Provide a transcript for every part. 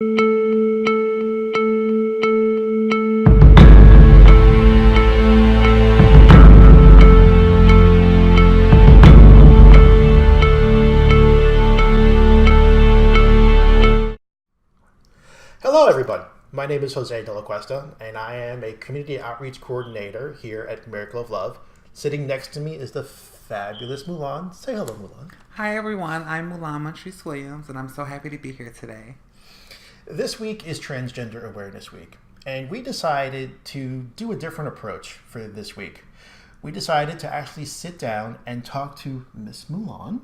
Hello everyone, my name is Jose De La Cuesta and I am a Community Outreach Coordinator here at Miracle of Love. Sitting next to me is the fabulous Mulan. Say hello, Mulan. Hi everyone, I'm Mulan Montrese Williams and I'm so happy to be here today. This week is Transgender Awareness Week and we decided to do a different approach for this week. We decided to actually sit down and talk to Miss Mulan,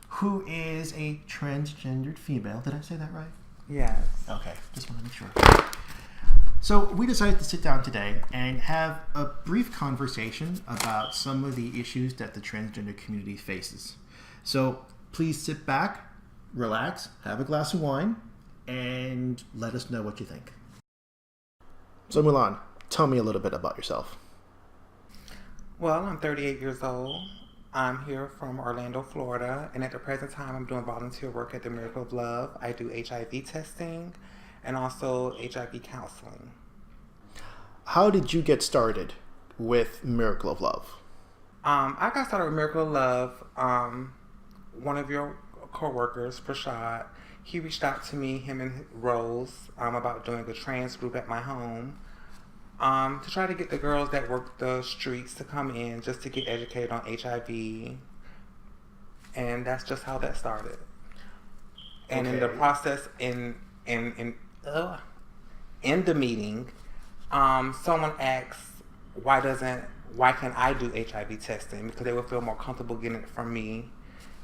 who is a transgendered female. Did I say that right? Yes. Okay, just want to make sure. So we decided to sit down today and have a brief conversation about some of the issues that the transgender community faces. So please sit back, relax, have a glass of wine, and let us know what you think. So Mulan, tell me a little bit about yourself. Well, I'm 38 years old. I'm here from Orlando, Florida, and at the present time I'm doing volunteer work at the Miracle of Love. I do HIV testing and also HIV counseling. How did you get started with Miracle of Love? I got started with Miracle of Love. One of your co-workers, Prashad, he reached out to me, him and Rose, about doing a trans group at my home. To try to get the girls that work the streets to come in just to get educated on HIV. And that's just how that started. And in the process, in the meeting, someone asked, why can't I do HIV testing? Because they would feel more comfortable getting it from me,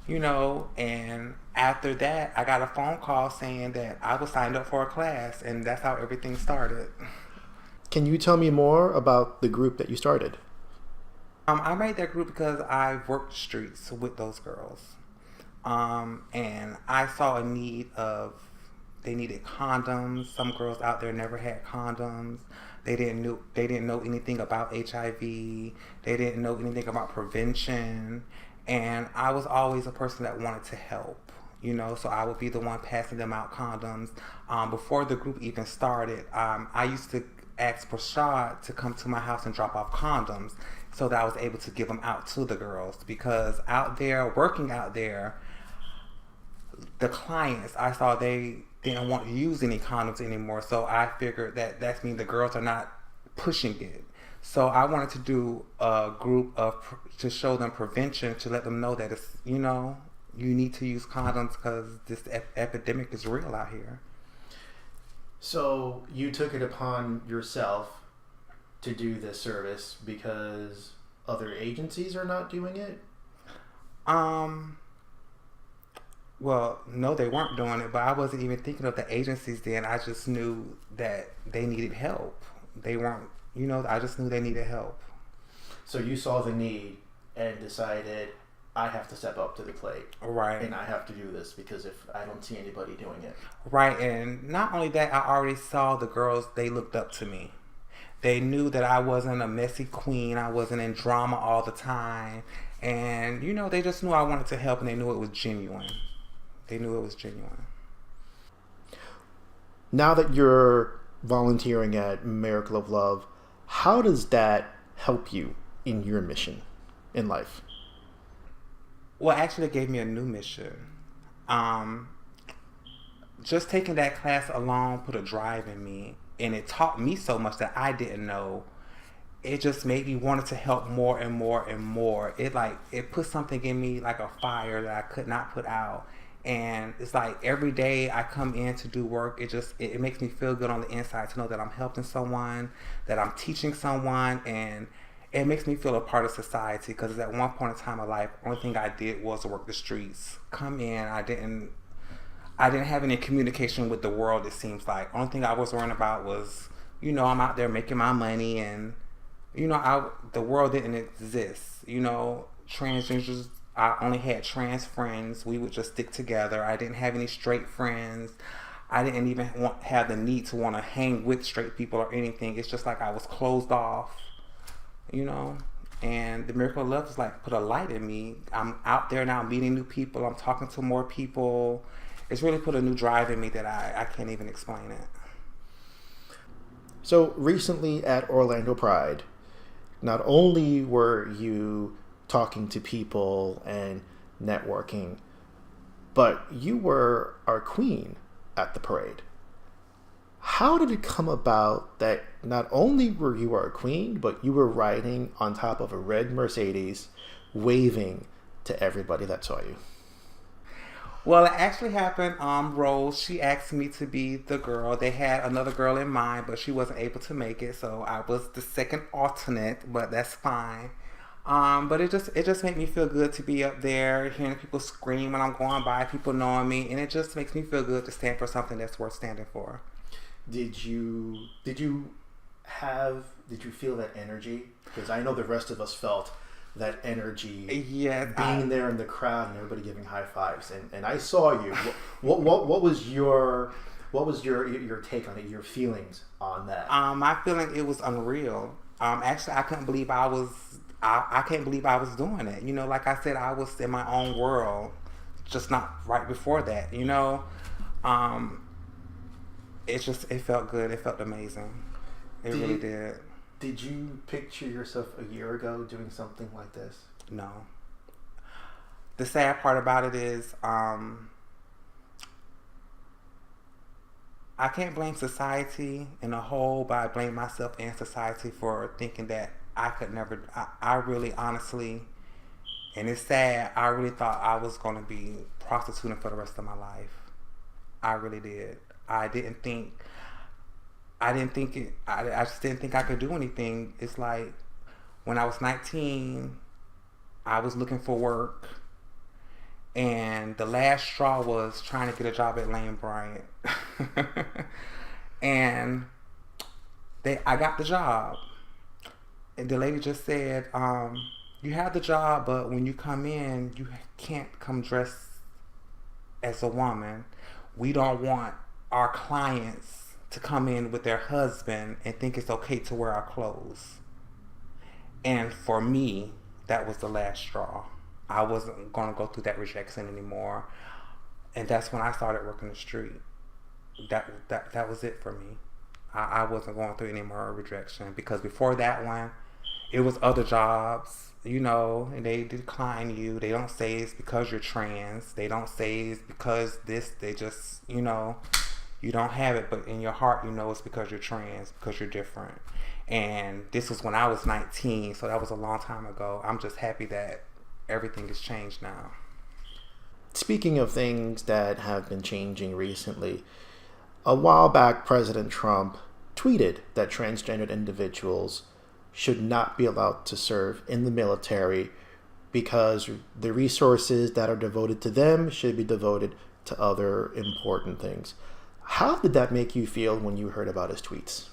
you know. And after that, I got a phone call saying that I was signed up for a class, and that's how everything started. Can you tell me more about the group that you started? I made that group because I worked the streets with those girls. And I saw a need they needed condoms. Some girls out there never had condoms. They didn't know anything about HIV. They didn't know anything about prevention. And I was always a person that wanted to help, you know, so I would be the one passing them out condoms. Before the group even started, I used to asked Prashad to come to my house and drop off condoms so that I was able to give them out to the girls, because out there, working out there, the clients, I saw they didn't want to use any condoms anymore, so I figured that means the girls are not pushing it. So I wanted to do a group to show them prevention, to let them know that it's, you know, you need to use condoms because this epidemic is real out here. So you took it upon yourself to do this service because other agencies are not doing it? Well, no, they weren't doing it, but I wasn't even thinking of the agencies then. I just knew that they needed help. They weren't, you know, I just knew they needed help. So you saw the need and decided, I have to step up to the plate. Right. And I have to do this because if I don't see anybody doing it. Right. And not only that, I already saw the girls, they looked up to me. They knew that I wasn't a messy queen. I wasn't in drama all the time. And, you know, they just knew I wanted to help, and they knew it was genuine. They knew it was genuine. Now that you're volunteering at Miracle of Love, how does that help you in your mission in life? Well, actually, it gave me a new mission. Just taking that class alone put a drive in me, and it taught me so much that I didn't know. It just made me want to help more and more and more. It put something in me like a fire that I could not put out. And it's like every day I come in to do work, it makes me feel good on the inside to know that I'm helping someone, that I'm teaching someone, and it makes me feel a part of society, because at one point in time of life, the only thing I did was work the streets. Come in, I didn't have any communication with the world, it seems like. Only thing I was worrying about was, you know, I'm out there making my money, and, you know, the world didn't exist. You know, transgenders, I only had trans friends. We would just stick together. I didn't have any straight friends. I didn't even have the need to want to hang with straight people or anything. It's just like I was closed off, you know. And the Miracle of Love is like put a light in me. I'm out there now meeting new people. I'm talking to more people. it's really put a new drive in me that I can't even explain it. So recently at Orlando Pride, not only were you talking to people and networking, but you were our queen at the parade. How did it come about that not only were you our queen, but you were riding on top of a red Mercedes, waving to everybody that saw you? Well, it actually happened. Rose, she asked me to be the girl. They had another girl in mind, but she wasn't able to make it, so I was the second alternate. But that's fine. But it just made me feel good to be up there, hearing people scream when I'm going by, people knowing me, and it just makes me feel good to stand for something that's worth standing for. Did you feel that energy? Because I know the rest of us felt that energy, yes, being there in the crowd and everybody giving high fives, and I saw you. What was your take on it? Your feelings on that? My feeling, it was unreal. Actually, I couldn't believe I can't believe I was doing it. You know, like I said, I was in my own world, just not right before that. You know, it felt good. It felt amazing. It really did. Did you picture yourself a year ago doing something like this? No. The sad part about it is, I can't blame society in a whole, but I blame myself and society for thinking that I could never. I really, honestly, and it's sad, I really thought I was going to be prostituting for the rest of my life. I really did. I just didn't think I could do anything. It's like when I was 19, I was looking for work, and the last straw was trying to get a job at Lane Bryant. And I got the job, and the lady just said, you have the job, but when you come in, you can't come dressed as a woman. We don't want our clients to come in with their husband and think it's okay to wear our clothes. And for me, that was the last straw. I wasn't going to go through that rejection anymore. And that's when I started working the street. That was it for me. I wasn't going through any more rejection, because before that one, it was other jobs, you know, and they decline you. They don't say it's because you're trans. They don't say it's because this. They just, you know, you don't have it, but in your heart, you know it's because you're trans, because you're different. And this was when I was 19, so that was a long time ago. I'm just happy that everything has changed now. Speaking of things that have been changing recently, a while back, President Trump tweeted that transgendered individuals should not be allowed to serve in the military because the resources that are devoted to them should be devoted to other important things. How did that make you feel when you heard about his tweets?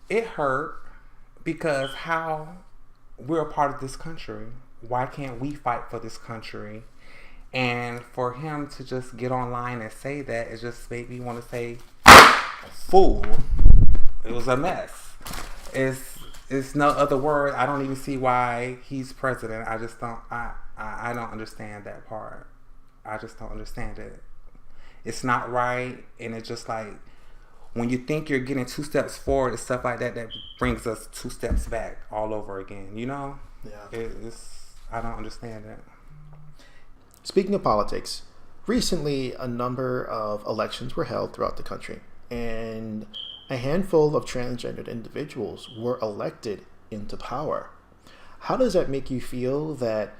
It hurt, because we're a part of this country. Why can't we fight for this country? And for him to just get online and say that, it just made me want to say, fool. It was a mess. It's no other word. I don't even see why he's president. I just don't. I don't understand that part. I just don't understand it. It's not right, and it's just like when you think you're getting 2 steps forward and stuff like that, that brings us 2 steps back all over again. You know? Yeah. I don't understand it. Speaking of politics, recently a number of elections were held throughout the country, and a handful of transgendered individuals were elected into power. How does that make you feel that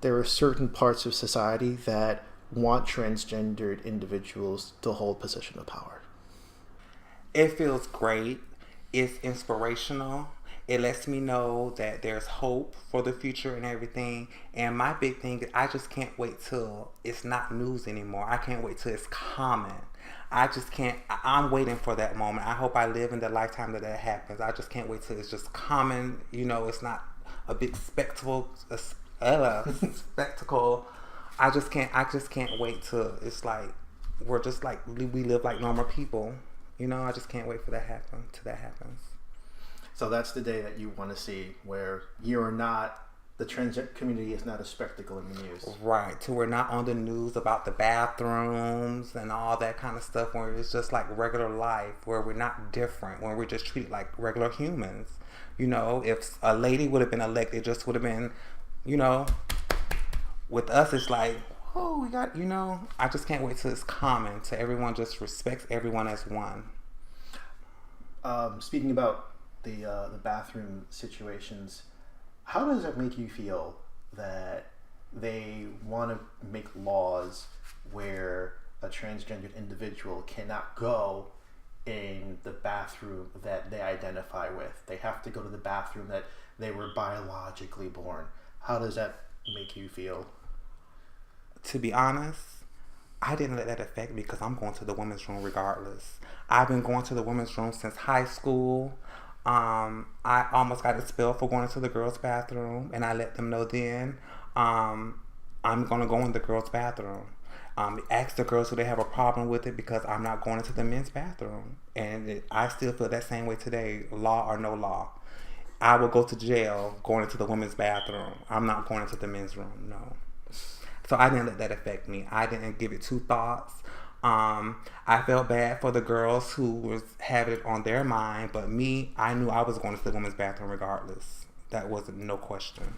there are certain parts of society that want transgendered individuals to hold position of power? It feels great. It's inspirational. It lets me know that there's hope for the future and everything. And my big thing is, I just can't wait till it's not news anymore. I can't wait till it's common. I just can't. I'm waiting for that moment. I hope I live in the lifetime that happens. I just can't wait till it's just common. You know, it's not a big spectacle. Spectacle. I just can't wait till it's like we're just like we live like normal people. You know, I just can't wait for that happens. So that's the day that you want to see, where you're not the transgender community is not a spectacle in the news. Right. So we're not on the news about the bathrooms and all that kind of stuff, where it's just like regular life, where we're not different, where we're just treated like regular humans. You know, if a lady would have been elected, it just would have been, you know, with us, it's like, oh, we got, you know, I just can't wait till it's common, to everyone just respects everyone as one. Speaking about the bathroom situations, how does it make you feel that they want to make laws where a transgendered individual cannot go in the bathroom that they identify with? They have to go to the bathroom that they were biologically born. How does that make you feel? To be honest, I didn't let that affect me, because I'm going to the women's room regardless. I've been going to the women's room since high school. I almost got expelled for going to the girls' bathroom, and I let them know then, I'm going to go in the girls' bathroom. Ask the girls, do they have a problem with it, because I'm not going into the men's bathroom. And I still feel that same way today, law or no law. I will go to jail going into the women's bathroom. I'm not going into the men's room, no. So I didn't let that affect me. I didn't give it two thoughts. I felt bad for the girls who was having it on their mind, but me, I knew I was going to the women's bathroom regardless. That wasn't no question.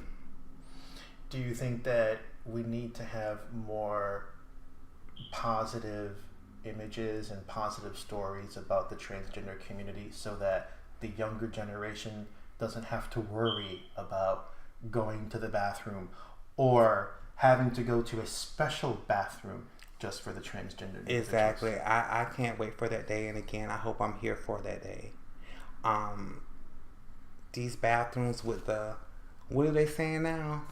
Do you think that we need to have more positive images and positive stories about the transgender community, so that the younger generation doesn't have to worry about going to the bathroom or having to go to a special bathroom just for the transgender individuals? Exactly. I can't wait for that day, and again, I hope I'm here for that day. These bathrooms with the, what are they saying now?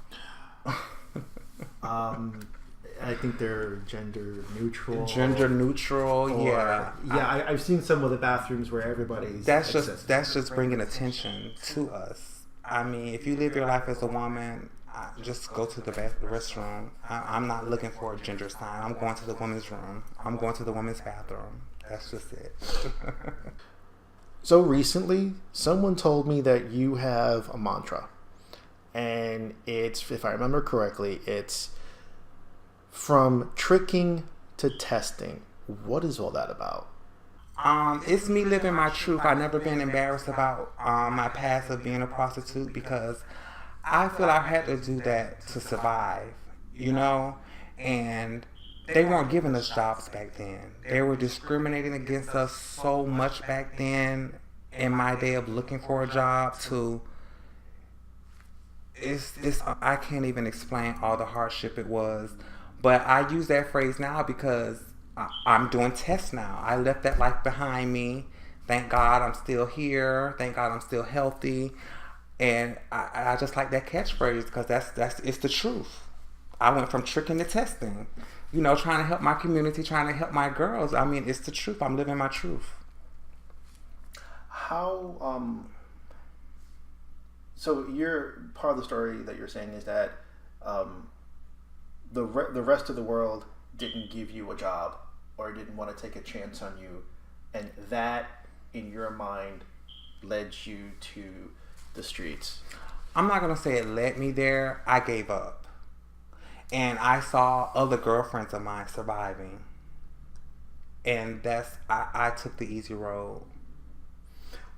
I think they're gender neutral. Gender neutral, yeah. Yeah, I've seen some of the bathrooms where everybody's. That's just bringing attention to us. I mean, if you live your life as a woman, just go to the restroom. I'm not looking for a gender sign. I'm going to the women's room. I'm going to the women's bathroom. That's just it. So recently, someone told me that you have a mantra. And it's, if I remember correctly, it's from tricking to testing. What is all that about? It's me living my truth. I've never been embarrassed about my past of being a prostitute, because I feel I had to do that to survive, you know? And they weren't giving us jobs back then. They were discriminating against us so much back then, in my day of looking for a job, to it's I can't even explain all the hardship it was. But I use that phrase now because I'm doing tests now. I left that life behind me. Thank God I'm still here. Thank God I'm still healthy. And I just like that catchphrase, because that's it's the truth. I went from tricking to testing, you know, trying to help my community, trying to help my girls. I mean, it's the truth. I'm living my truth. How so you're part of the story that you're saying is that the rest of the world didn't give you a job or didn't want to take a chance on you, and that in your mind led you to the streets. I'm not gonna say it led me there. I gave up, and I saw other girlfriends of mine surviving, and I took the easy road.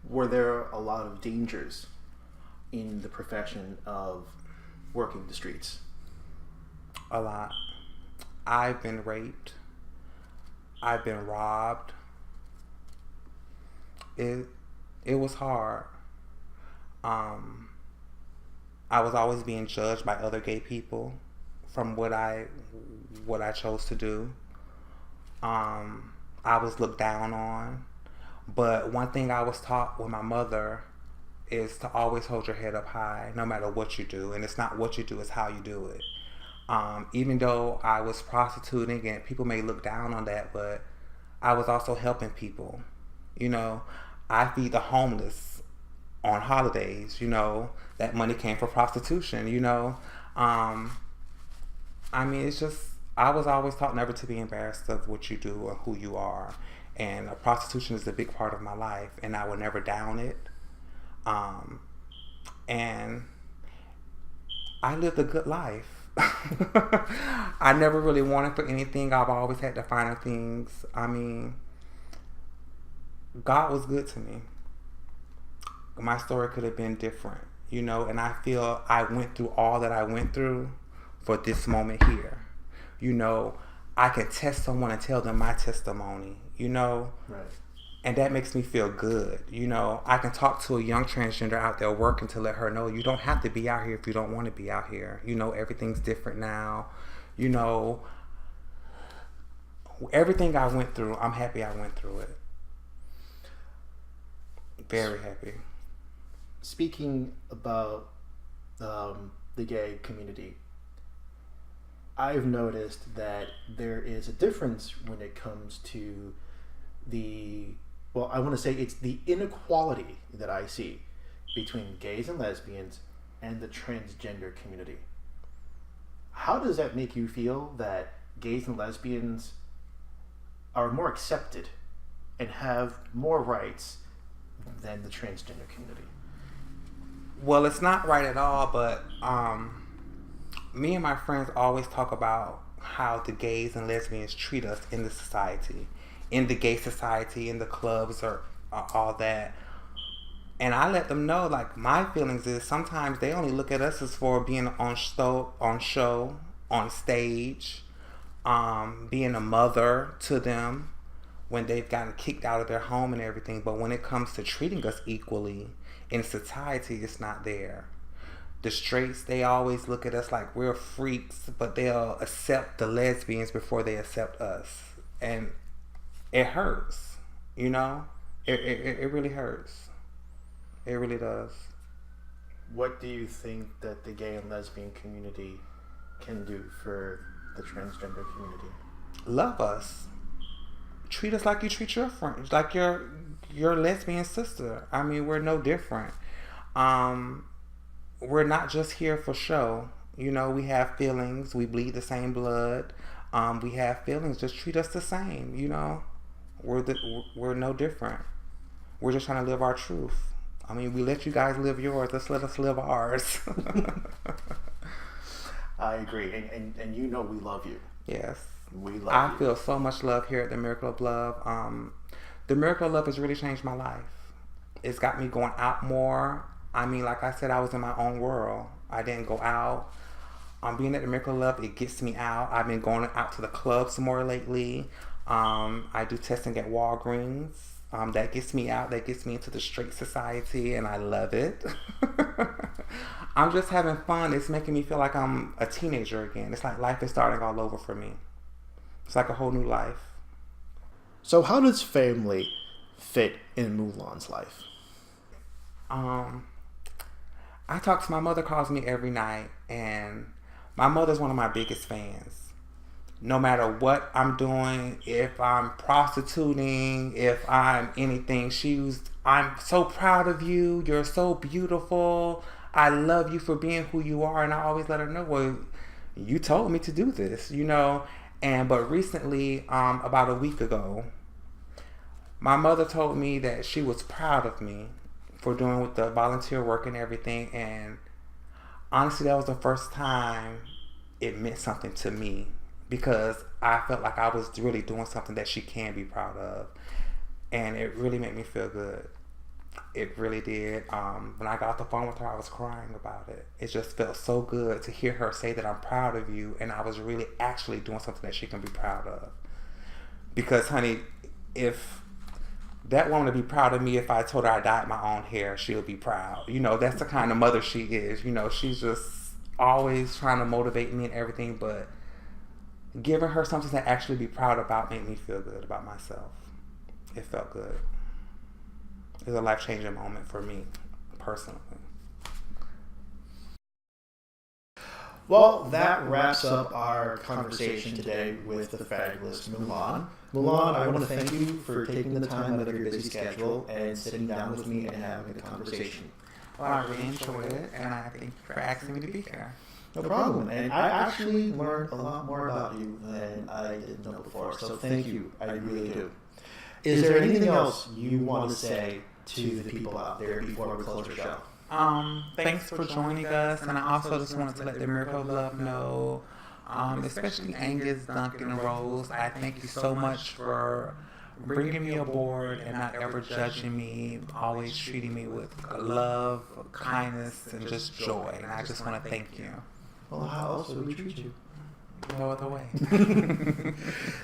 Were there a lot of dangers in the profession of working the streets? A lot. I've been raped. I've been robbed. It was hard. I was always being judged by other gay people from what I chose to do. I was looked down on. But one thing I was taught with my mother is to always hold your head up high, no matter what you do. And it's not what you do, it's how you do it. Even though I was prostituting and people may look down on that, but I was also helping people. You know, I feed the homeless on holidays, you know, that money came from prostitution, you know. I mean, it's just, I was always taught never to be embarrassed of what you do or who you are. And prostitution is a big part of my life, and I will never down it. And I lived a good life. I never really wanted for anything. I've always had to find things. I mean, God was good to me. My story could have been different, you know, and I feel I went through all that I went through for this moment here. You know, I can test someone and tell them my testimony, you know, right. And that makes me feel good. You know, I can talk to a young transgender out there working to let her know you don't have to be out here if you don't want to be out here. You know, everything's different now. You know, everything I went through, I'm happy I went through it. Very happy. Speaking about the gay community, I've noticed that there is a difference when it comes to I want to say it's the inequality that I see between gays and lesbians and the transgender community. How does that make you feel that gays and lesbians are more accepted and have more rights than the transgender community? Well, it's not right at all, but me and my friends always talk about how the gays and lesbians treat us in the society, in the gay society, in the clubs, or all that. And I let them know, like, my feelings is sometimes they only look at us as for being on show, on stage, being a mother to them when they've gotten kicked out of their home and everything. But when it comes to treating us equally in society, it's not there. The straights, they always look at us like we're freaks, but they'll accept the lesbians before they accept us. And it hurts, you know? It really hurts. It really does. What do you think that the gay and lesbian community can do for the transgender community? Love us. Treat us like you treat your friends, like your lesbian sister. I mean, we're no different. We're not just here for show. You know, we have feelings. We bleed the same blood. We have feelings. Just treat us the same. You know, we're no different. We're just trying to live our truth. I mean, we let you guys live yours. Let's let us live ours. I agree, and you know we love you. Yes. We love you. I feel so much love here at the Miracle of Love. The Miracle of Love has really changed my life. It's got me going out more. I mean, like I said, I was in my own world. I didn't go out. Being at the Miracle of Love, it gets me out. I've been going out to the clubs more lately. I do testing at Walgreens. That gets me out. That gets me into the straight society, and I love it. I'm just having fun. It's making me feel like I'm a teenager again. It's like life is starting all over for me. It's like a whole new life. So how does family fit in Mulan's life? I talk to my mother, calls me every night, and my mother's one of my biggest fans. No matter what I'm doing, if I'm prostituting, if I'm anything, I'm so proud of you. You're so beautiful. I love you for being who you are. And I always let her know, well, you told me to do this, you know. But recently, about a week ago, my mother told me that she was proud of me for doing with the volunteer work and everything. And honestly, that was the first time it meant something to me, because I felt like I was really doing something that she can be proud of. And it really made me feel good. It really did. When I got off the phone with her, I was crying about it. It just felt so good to hear her say that I'm proud of you, and I was really actually doing something that she can be proud of. Because, honey, if that woman would be proud of me if I told her I dyed my own hair, she'll be proud. You know, that's the kind of mother she is. You know, she's just always trying to motivate me and everything, but giving her something to actually be proud about made me feel good about myself. It felt good. It was a life-changing moment for me, personally. Well, that wraps up our conversation today with the fabulous Mulan. Mulan, I want to thank you for taking the time out of your busy schedule and sitting down with me and having a conversation. Well, I really enjoyed it, and I thank you for asking me to be here. No problem. And I actually learned a lot more about you than I didn't know before, so thank you. I really do. Is there anything else you want to say to the people out there before we close our show? Thanks for joining us, and I also just wanted to let the Miracle of Love know, especially Angus, Duncan, and Rose. I thank you so much for bringing me aboard and not ever judging me, always treating me with love, kindness, and just joy. And I just want to thank you. Well, how else would we treat you? No other way.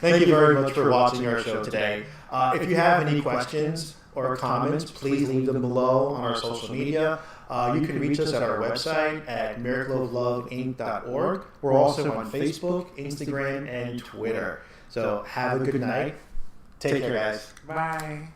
Thank you very much for watching our show today. If you have any questions or comments, please leave them below on our social media. You can reach us at our website at miracleofloveinc.org. We're also on Facebook, Instagram, and Twitter. So have a good night. Take care, guys. Bye.